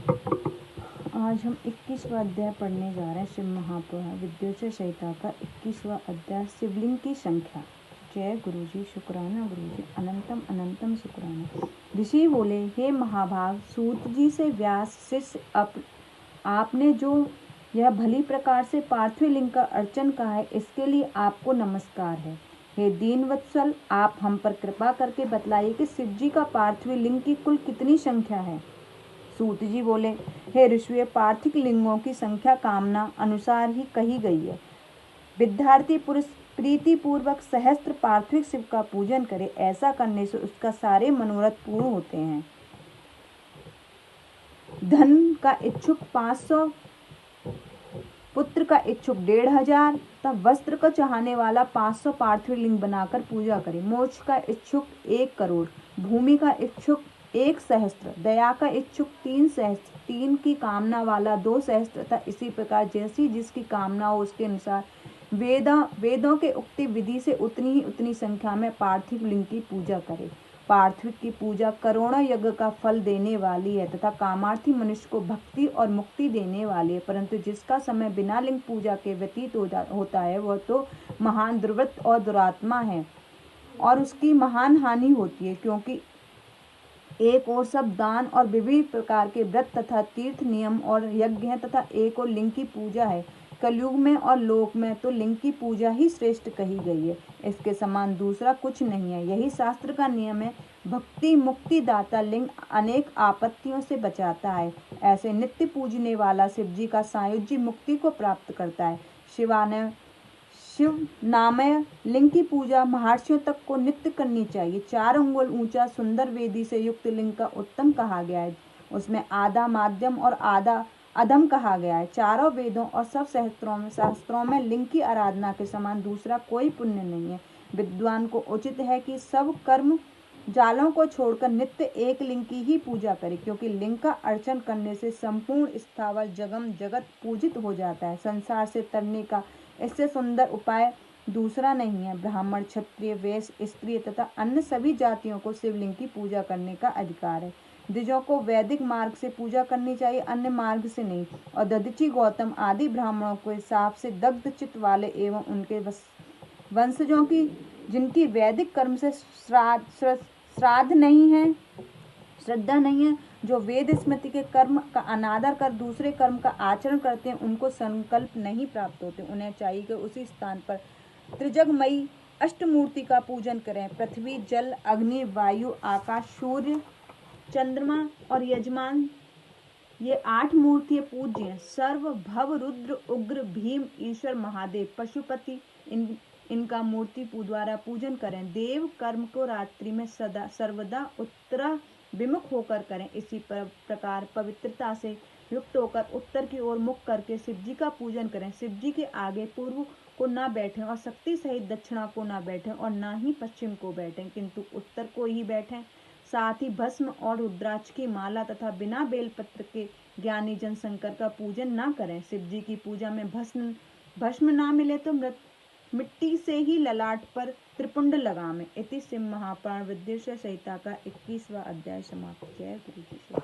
आज हम 21वां अध्याय पढ़ने जा रहे हैं। शिव महापुराण विद्योच्चय संहिता का 21वां अध्याय शिवलिंग की संख्या। जय गुरुजी, शुक्राना गुरुजी, अनंतम अनंतम शुक्राना। ऋषि बोले, हे महाभाग, सूत जी से व्यास शिष्य आपने जो यह भली प्रकार से पार्थिव लिंग का अर्चन कहा है, इसके लिए आपको नमस्कार है। हे दीनवत्सल, आप हम पर कृपा करके बतलाइए कि शिव जी का पार्थिव लिंग की कुल कितनी संख्या है। सूत जी बोले, हे ऋषि, पार्थिव लिंगों की संख्या कामना अनुसार ही कही गई है। विद्यार्थी पुरुष प्रीति पूर्वक सहस्त्र पार्थिव शिव का पूजन करे, ऐसा करने से उसका सारे मनोरथ पूर्ण होते हैं। धन का इच्छुक 500, पुत्र का इच्छुक 1500 तब वस्त्र को चाहने वाला 500 पार्थिव लिंग बनाकर पूजा करे। मोक्ष का इच्छुक 1 करोड़, भूमि का इच्छुक 1 सहस्त्र, दया का इच्छुक 3 सहस्त्र, 3 की कामना वाला 2 सहस्त्र तथा इसी प्रकार जैसी जिसकी कामना हो उसके अनुसार वेदों के उक्ति विधि से उतनी संख्या में पार्थिव लिंग की पूजा करे। पार्थिव की पूजा करोड़ों यज्ञ का फल देने वाली है तथा कामार्थी मनुष्य को भक्ति और मुक्ति देने वाली है, परंतु जिसका समय बिना लिंग पूजा के व्यतीत होता है वह तो महान दुर्वृत्त और दुरात्मा है और उसकी महान हानि होती है, क्योंकि एक और सब दान और विविध प्रकार के व्रत तथा तीर्थ नियम और यज्ञ हैं तथा एक और लिंग की पूजा है। कलयुग में और लोक में तो लिंग की पूजा ही श्रेष्ठ कही गई है, इसके समान दूसरा कुछ नहीं है। यही शास्त्र का नियम है। भक्ति मुक्ति दाता लिंग अनेक आपत्तियों से बचाता है। ऐसे नित्य पूजने वाला शिव जी का सायुज्य मुक्ति को प्राप्त करता है। शिव नामय लिंग की पूजा महर्षियों तक को नित्य करनी चाहिए। 4 अंगुल ऊंचा सुंदर वेदी से युक्त लिंग का उत्तम कहा गया है। उसमें आधा माध्यम और आधा अधम कहा गया है। चारों वेदों और सब शास्त्रों में लिंग की आराधना के समान दूसरा कोई पुण्य नहीं है। विद्वान को उचित है कि सब कर्म जालों को छोड़कर नित्य एक लिंग की ही पूजा करे, क्योंकि लिंग का अर्चन करने से संपूर्ण स्थावर जगम जगत पूजित हो जाता है। संसार से तरने का इससे सुंदर उपाय दूसरा नहीं है। ब्राह्मण, क्षत्रिय, वैश्य, स्त्री तथा अन्य सभी जातियों को शिवलिंग की पूजा करने का अधिकार है। द्विजों को वैदिक मार्ग से पूजा करनी चाहिए, अन्य मार्ग से नहीं। और दधीचि, गौतम आदि ब्राह्मणों के हिसाब से दग्ध चित्त वाले एवं उनके वंशजों की जिनकी वैदिक कर्म से श्राद्ध नहीं है, श्रद्धा नहीं है, जो वेद स्मृति के कर्म का अनादर कर दूसरे कर्म का आचरण करते हैं, उनको संकल्प नहीं प्राप्त होते। उन्हें चाहिए कि उसी स्थान पर त्रिजगमयी अष्टमूर्ति का पूजन करें। पृथ्वी, जल, अग्नि, वायु, आकाश, सूर्य, चंद्रमा और यजमान, ये 8 मूर्तियां पूज्य हैं। सर्व, भव, रुद्र, उग्र, भीम, ईश्वर, महादेव, पशुपति, इनका मूर्ति द्वारा पूजन करें। देव कर्म को रात्रि में सर्वदा उत्तरा विमुख होकर करें। इसी प्रकार पवित्रता से युक्त होकर उत्तर की ओर मुख करके शिव जी का पूजन करें। शिव जी के आगे पूर्व को न बैठें और शक्ति सहित दक्षिणा को न बैठें और न ही पश्चिम को बैठें, किंतु उत्तर को ही बैठें। साथ ही भस्म और रुद्राक्ष की माला तथा बिना बेलपत्र के ज्ञानी जन शंकर का पूजन न करें। शिव जी की पूजा में भस्म ना मिले तो मिट्टी से ही ललाट पर त्रिपुंड लगावें। इति शिव महापुराण विद्योच्चय संहिता का 21वां अध्याय समाप्त। जय गुरु जी।